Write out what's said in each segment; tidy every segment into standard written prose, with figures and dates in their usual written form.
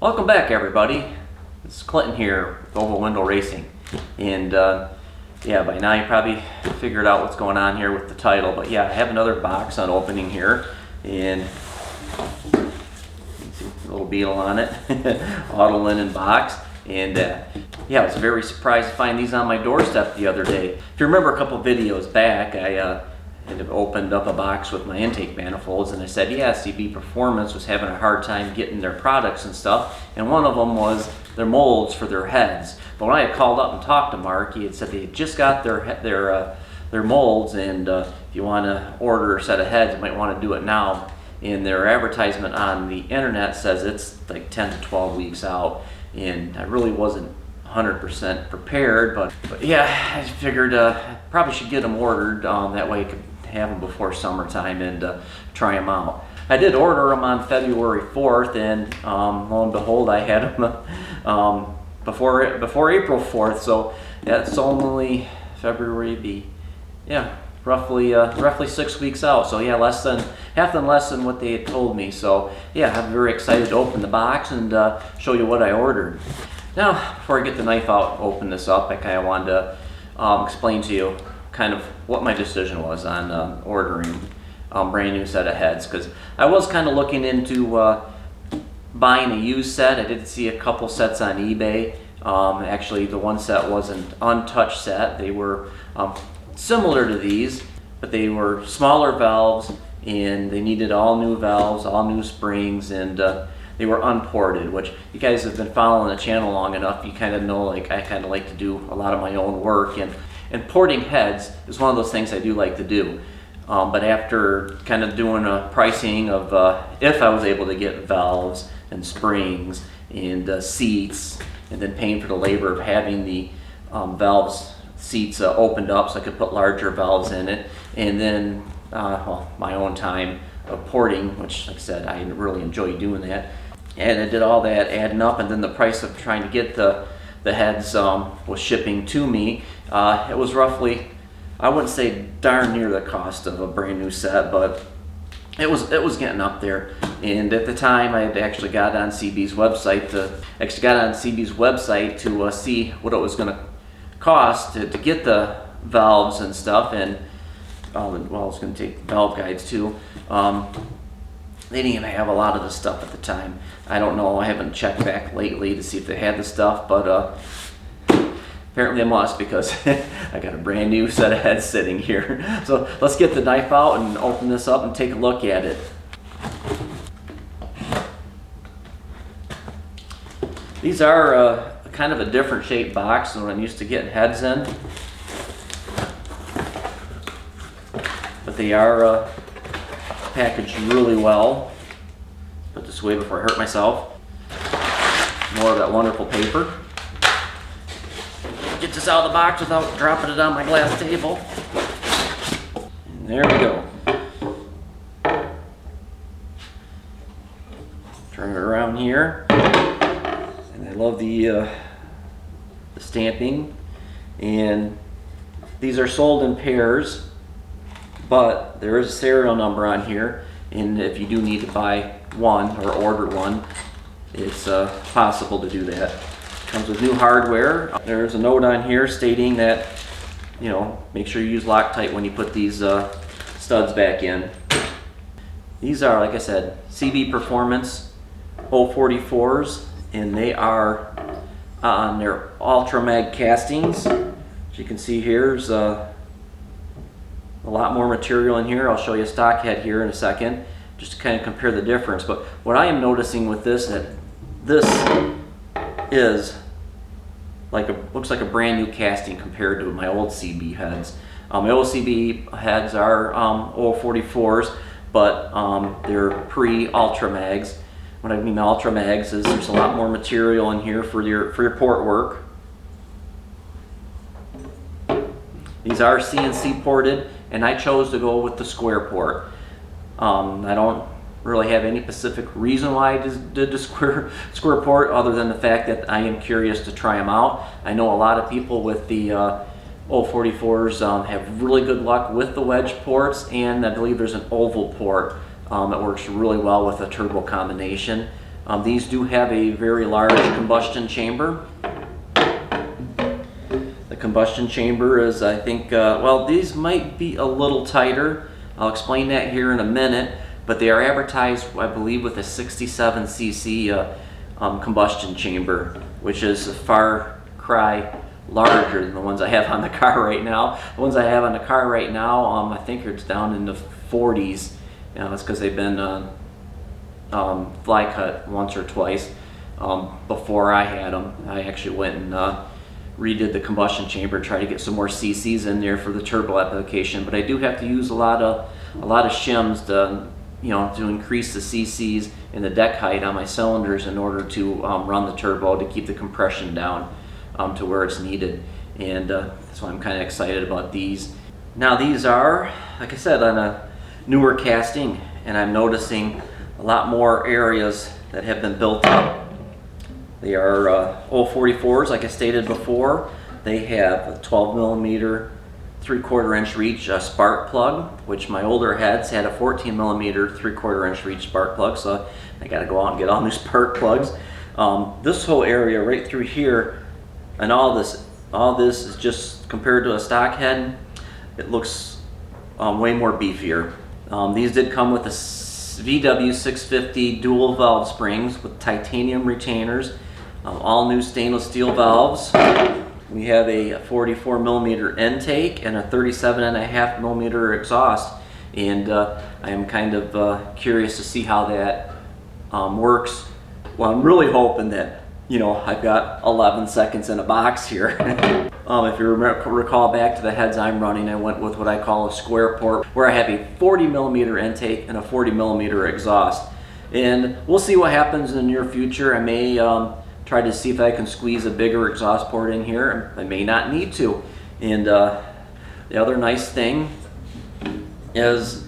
Welcome back, everybody. It's Clinton here with Oval Window Racing, and yeah, by now you probably figured out what's going on here with the title. But yeah, I have another box on opening here, and you can see a little beetle on it, auto linen box, and yeah, I was very surprised to find these on my doorstep the other day. If you remember a couple videos back, I had opened up a box with my intake manifolds, and I said, yeah, CB Performance was having a hard time getting their products and stuff, and one of them was their molds for their heads. But when I had called up and talked to Mark, he had said they had just got their molds, and if you want to order a set of heads, you might want to do it now. And their advertisement on the internet says it's like 10 to 12 weeks out, and I really wasn't 100% prepared, but yeah, I figured I probably should get them ordered. That way I could have them before summertime and try them out. I did order them on February 4th, and lo and behold, I had them before April 4th. So that's only February, roughly 6 weeks out. So yeah, less than what they had told me. So yeah, I'm very excited to open the box and show you what I ordered. Now, before I get the knife out, open this up, I kind of wanted to explain to you kind of what my decision was on ordering a brand new set of heads, because I was kind of looking into buying a used set. I did see a couple sets on eBay. Actually, the one set was an untouched set. They were similar to these, but they were smaller valves, and they needed all new valves, all new springs, and they were unported, which you guys have been following the channel long enough. You kind of know, like, I kind of like to do a lot of my own work, and porting heads is one of those things I do like to do. But after kind of doing a pricing of if I was able to get valves and springs and seats, and then paying for the labor of having the seats opened up so I could put larger valves in it, and then my own time of porting, which, like I said, I really enjoy doing that. And I did all that adding up, and then the price of trying to get the heads was shipping to me. It was roughly, I wouldn't say darn near the cost of a brand new set, but it was getting up there. And at the time, I had actually got on CB's website to see what it was going to cost to get the valves and stuff, and well, I was going to take valve guides too. They didn't even have a lot of the stuff at the time. I don't know, I haven't checked back lately to see if they had the stuff, but apparently I must, because I got a brand new set of heads sitting here. So let's get the knife out and open this up and take a look at it. These are kind of a different shaped box than what I'm used to getting heads in, but they are packaged really well. Put this away before I hurt myself. More of that wonderful paper. Get this out of the box without dropping it on my glass table. And there we go. Turn it around here. And I love the stamping. And these are sold in pairs, but there is a serial number on here, and if you do need to buy one or order one, it's possible to do that. Comes with new hardware. There's a note on here stating that, you know, make sure you use Loctite when you put these studs back in. These are, like I said, CB Performance 044s, and they are on their Ultramag castings. As you can see here, there's a lot more material in here. I'll show you a stock head here in a second, just to kind of compare the difference. But what I am noticing with this, that this is looks like a brand new casting compared to my old CB heads. My old CB heads are 044s, but they're pre-Ultramags. What I mean by Ultramags is there's a lot more material in here for your port work. These are CNC ported, and I chose to go with the square port. I don't really have any specific reason why I did the square port, other than the fact that I am curious to try them out. I know a lot of people with the 044s have really good luck with the wedge ports, and I believe there's an oval port that works really well with a turbo combination. These do have a very large combustion chamber. The combustion chamber is, I think, well, these might be a little tighter. I'll explain that here in a minute, but they are advertised, I believe, with a 67 cc combustion chamber, which is a far cry larger than the ones I have on the car right now. The ones I have on the car right now, I think it's down in the 40s. That's because they've been fly cut once or twice before I had them. I actually went and redid the combustion chamber, try to get some more cc's in there for the turbo application. But I do have to use a lot of shims to, to increase the cc's and the deck height on my cylinders in order to run the turbo to keep the compression down to where it's needed. And that's why I'm kind of excited about these. Now these are, like I said, on a newer casting, and I'm noticing a lot more areas that have been built up. They are 044s, like I stated before. They have a 12 millimeter 3/4 inch reach spark plug, which my older heads had a 14 millimeter 3/4 inch reach spark plug, so I got to go out and get all new spark plugs. This whole area right through here, and all this is just compared to a stock head. It looks way more beefier. These did come with a VW 650 dual valve springs with titanium retainers, all new stainless steel valves. We have a 44 millimeter intake and a 37.5 millimeter exhaust, and I am kind of curious to see how that works. Well, I'm really hoping that, I've got 11 seconds in a box here. If you recall back to the heads I'm running, I went with what I call a square port, where I have a 40 millimeter intake and a 40 millimeter exhaust. And we'll see what happens in the near future. I may try to see if I can squeeze a bigger exhaust port in here. I may not need to. And the other nice thing is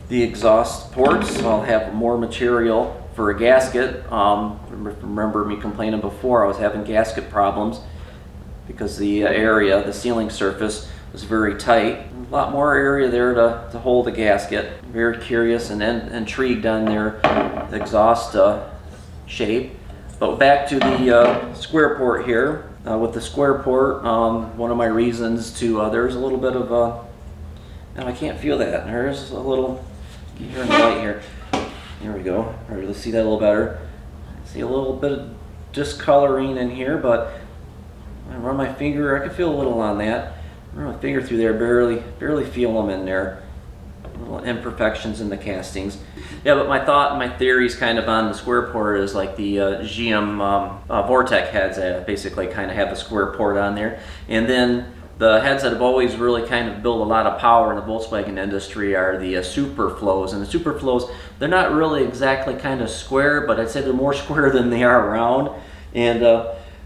the exhaust ports. I'll have more material for a gasket. Remember me complaining before, I was having gasket problems because the ceiling surface was very tight. A lot more area there to hold a gasket. Very curious and intrigued on their exhaust shape. But back to the square port here. With the square port, one of my reasons to, there's a little bit of, I can't feel that. There's a little, here in the light here. There we go. All right, let's see that a little better. See a little bit of discoloring in here, but I run my finger, I can feel a little on that. Run my finger through there, barely feel them in there. Little imperfections in the castings. Yeah, but my theories kind of on the square port is like the GM Vortec heads basically kind of have a square port on there. And then the heads that have always really kind of built a lot of power in the Volkswagen industry are the Superflows. And the Superflows, they're not really exactly kind of square, but I'd say they're more square than they are round. And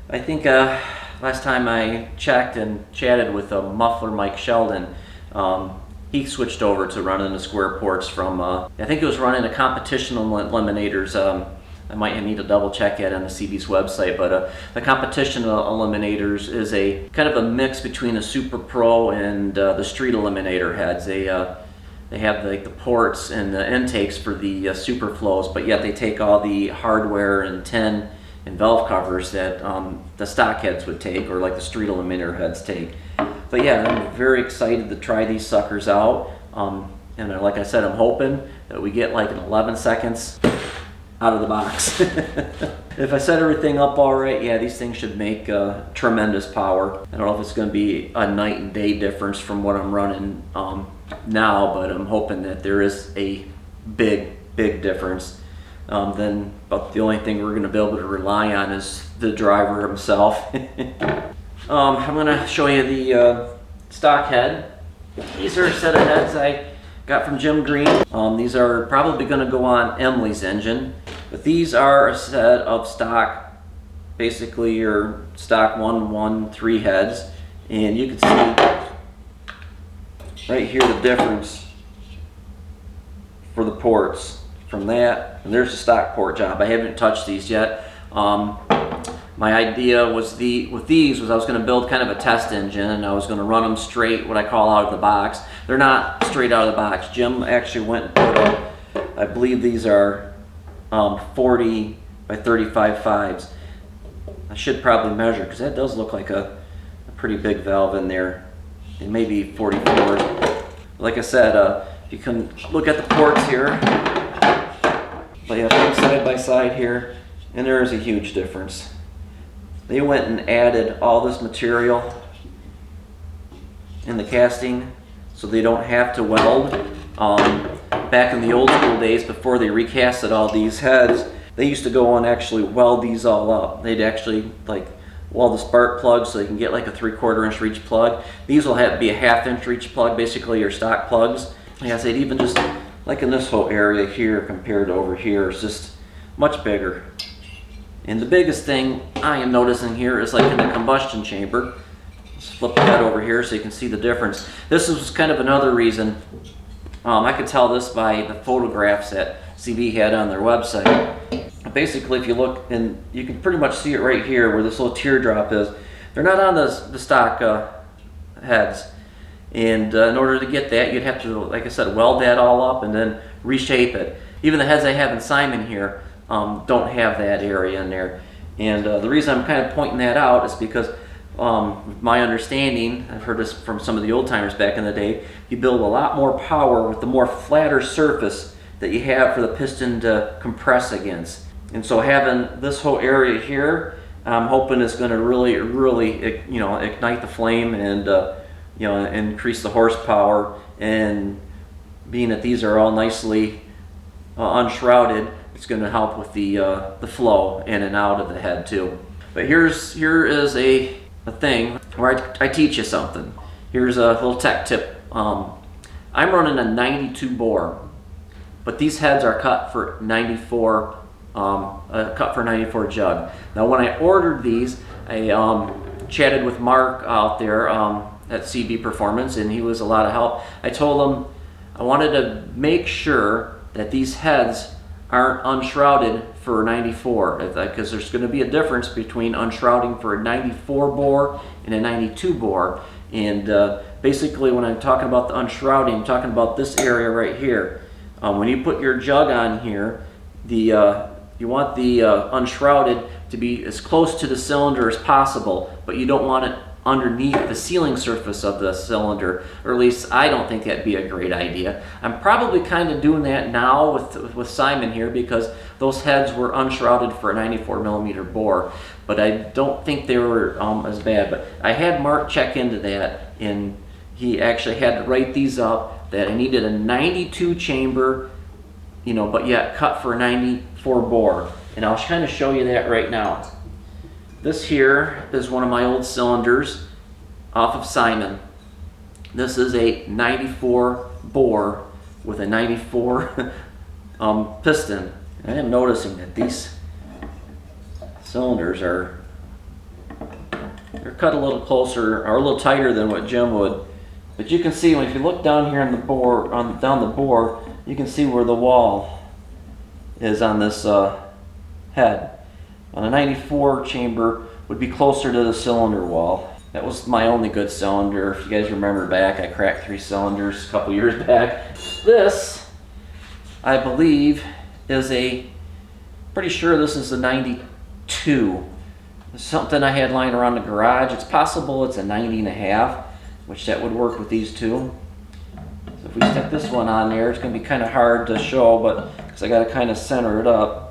I think last time I checked and chatted with Muffler Mike Sheldon, he switched over to running the square ports from, I think it was running a Competition Eliminators. I might need to double check it on the CB's website, but the Competition Eliminators is a kind of a mix between a Super Pro and the Street Eliminator heads. They have like the ports and the intakes for the Superflows, but yet they take all the hardware and tin and valve covers that the stock heads would take, or like the Street Eliminator heads take. But yeah, I'm very excited to try these suckers out. And like I said, I'm hoping that we get like an 11 seconds out of the box. If I set everything up all right, yeah, these things should make tremendous power. I don't know if it's going to be a night and day difference from what I'm running now, but I'm hoping that there is a big difference. Then about the only thing we're going to be able to rely on is the driver himself. I'm going to show you the stock head. These are a set of heads I got from Jim Green. These are probably going to go on Emily's engine, but these are a set of stock, basically your stock 113 heads, and you can see right here the difference for the ports from that, and there's the stock port job. I haven't touched these yet. My idea was with these was I was going to build kind of a test engine, and I was going to run them straight, what I call out of the box. They're not straight out of the box. Jim actually went and put I believe these are 40 by 35.5s. I should probably measure because that does look like a pretty big valve in there. It may be 44. Like I said, if you can look at the ports here, lay them side by side here, and there is a huge difference. They went and added all this material in the casting so they don't have to weld. Back in the old school days, before they recasted all these heads, they used to go and actually weld these all up. They'd actually like weld the spark plugs so they can get like a 3/4 inch reach plug. These will have to be a 1/2 inch reach plug, basically your stock plugs. Like I said, even just like in this whole area here compared to over here, it's just much bigger. And the biggest thing I am noticing here is like in the combustion chamber. Let's flip that over here so you can see the difference. This is kind of another reason. I could tell this by the photographs that CV had on their website. Basically, if you look, and you can pretty much see it right here where this little teardrop is. They're not on the stock heads. And in order to get that, you'd have to, like I said, weld that all up and then reshape it. Even the heads I have in Simon here don't have that area in there. And the reason I'm kind of pointing that out is because my understanding, I've heard this from some of the old timers back in the day, you build a lot more power with the more flatter surface that you have for the piston to compress against. And so having this whole area here, I'm hoping is going to really ignite the flame and increase the horsepower. And being that these are all nicely unshrouded, it's going to help with the flow in and out of the head too. But here is a thing where I teach you something. Here's a little tech tip. I'm running a 92 bore, but these heads are cut for 94, cut for 94 jug. Now when I ordered these, I chatted with Mark out there at CB Performance, and he was a lot of help. I told him I wanted to make sure that these heads aren't unshrouded for 94, because there's going to be a difference between unshrouding for a 94 bore and a 92 bore. And basically when I'm talking about the unshrouding, I'm talking about this area right here. When you put your jug on here, you want the unshrouded to be as close to the cylinder as possible, but you don't want it underneath the sealing surface of the cylinder, or at least I don't think that'd be a great idea. I'm probably kind of doing that now with Simon here, because those heads were unshrouded for a 94 millimeter bore, but I don't think they were as bad. But I had Mark check into that, and he actually had to write these up that I needed a 92 chamber, but yet cut for a 94 bore. And I'll kind of show you that right now. This here is one of my old cylinders off of Simon. This is a 94 bore with a 94 piston. And I am noticing that these cylinders they're cut a little closer or a little tighter than what Jim would. But you can see, if you look down here on the bore, down the bore, you can see where the wall is on this head. On a 94 chamber would be closer to the cylinder wall. That was my only good cylinder. If you guys remember back, I cracked 3 cylinders a couple years back. This, I believe, is pretty sure this is a 92. It's something I had lying around the garage. It's possible it's a 90.5, which that would work with these two. So if we stick this one on there, it's going to be kind of hard to show, but because I got to kind of center it up.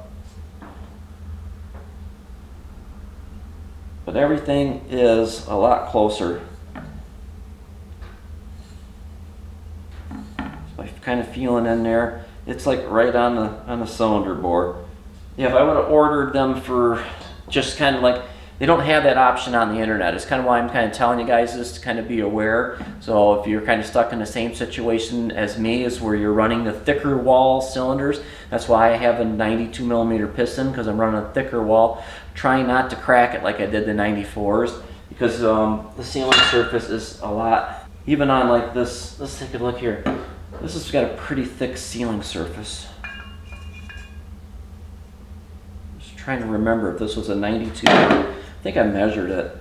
But everything is a lot closer. So I'm kind of feeling in there. It's like right on the cylinder bore. Yeah, if I would have ordered them for just kind of like, they don't have that option on the internet. It's kind of why I'm kind of telling you guys this, to kind of be aware. So if you're kind of stuck in the same situation as me, is where you're running the thicker wall cylinders. That's why I have a 92 millimeter piston, because I'm running a thicker wall, trying not to crack it like I did the 94s, because the sealing surface is a lot, even on like this. Let's take a look here. This has got a pretty thick sealing surface. Just trying to remember if this was a 92. I think I measured it.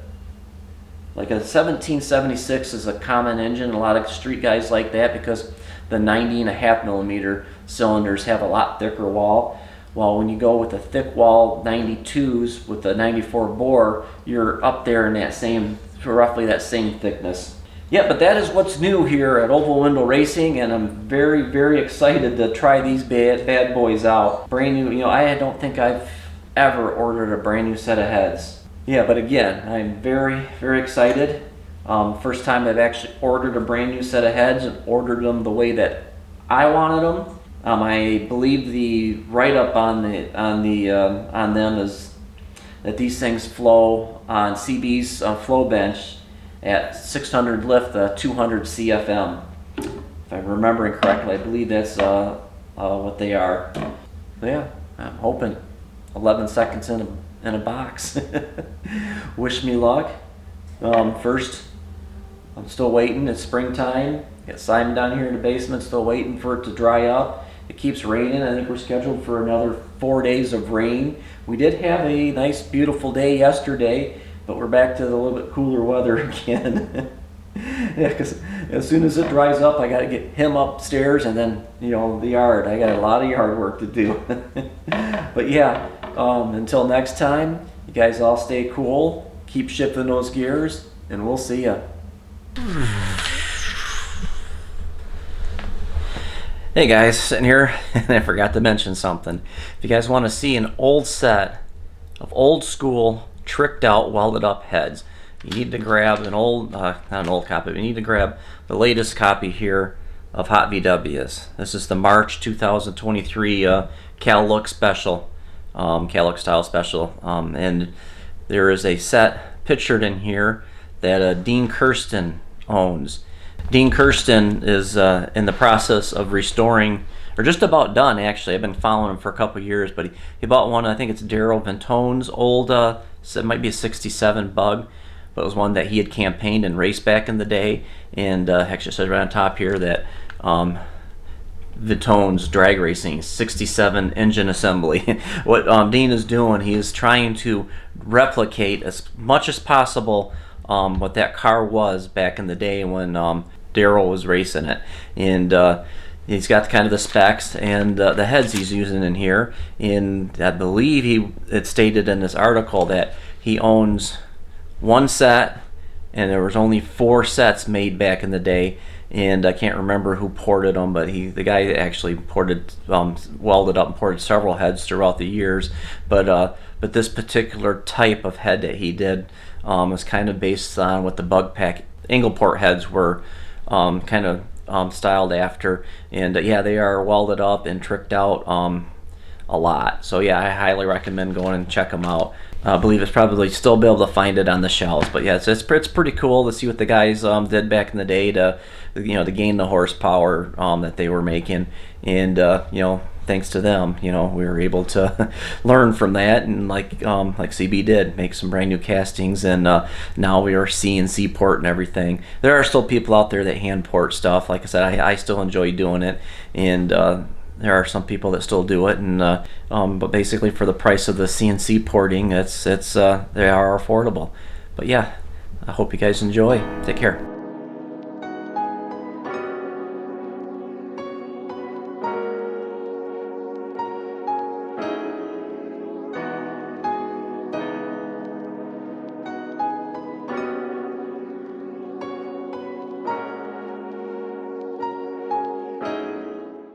Like a 1776 is a common engine. A lot of street guys like that because the 90.5 millimeter cylinders have a lot thicker wall. Well, when you go with the thick wall 92s with the 94 bore, you're up there in that same, roughly that same thickness. Yeah, but that is what's new here at Oval Window Racing, and I'm very, very excited to try these bad boys out. Brand new, I don't think I've ever ordered a brand new set of heads. Yeah, but again, I'm very, very excited. First time I've actually ordered a brand new set of heads and ordered them the way that I wanted them. I believe the write-up on them is that these things flow on CB's flow bench at 600 lift, 200 CFM. If I'm remembering correctly, I believe that's what they are. So yeah, I'm hoping 11 seconds in a box. Wish me luck. First, I'm still waiting. It's springtime. Got Simon down here in the basement, still waiting for it to dry up. It keeps raining. I think we're scheduled for another 4 days of rain. We did have a nice, beautiful day yesterday, but we're back to the little bit cooler weather again. Yeah, because as soon as it dries up, I got to get him upstairs and then, the yard. I got a lot of yard work to do. But yeah, until next time, you guys all stay cool, keep shifting those gears, and we'll see ya. Hey guys, sitting here and I forgot to mention something. If you guys want to see an old set of old school tricked out welded up heads, you need to grab an old, not an old copy, but you need to grab the latest copy here of Hot VWs. This is the March 2023 Cal Look Special, Cal Look Style Special, and there is a set pictured in here that Dean Kirsten owns. Dean Kirsten is in the process of restoring, or just about done actually. I've been following him for a couple years, but he bought one, I think it's Daryl Ventone's old, it might be a 67 Bug, but it was one that he had campaigned and raced back in the day, and actually says right on top here that Ventone's drag racing 67 engine assembly. What Dean is doing, he is trying to replicate as much as possible what that car was back in the day when Daryl was racing it, and he's got kind of the specs and the heads he's using in here. And I believe it stated in this article that he owns one set, and there was only 4 sets made back in the day. And I can't remember who ported them, but the guy actually ported, welded up and ported several heads throughout the years. But this particular type of head that he did was kind of based on what the Bug Pack Ingleport heads were kind of styled after. And yeah, they are welded up and tricked out a lot. So yeah, I highly recommend going and check them out. I believe it's probably still be able to find it on the shelves, but yeah, it's pretty cool to see what the guys did back in the day to to gain the horsepower that they were making. And thanks to them, we were able to learn from that, and like CB did, make some brand new castings, and now we are CNC port and everything. There are still people out there that hand port stuff. Like I said, I still enjoy doing it, and there are some people that still do it, and but basically for the price of the CNC porting, they are affordable. But yeah, I hope you guys enjoy. Take care.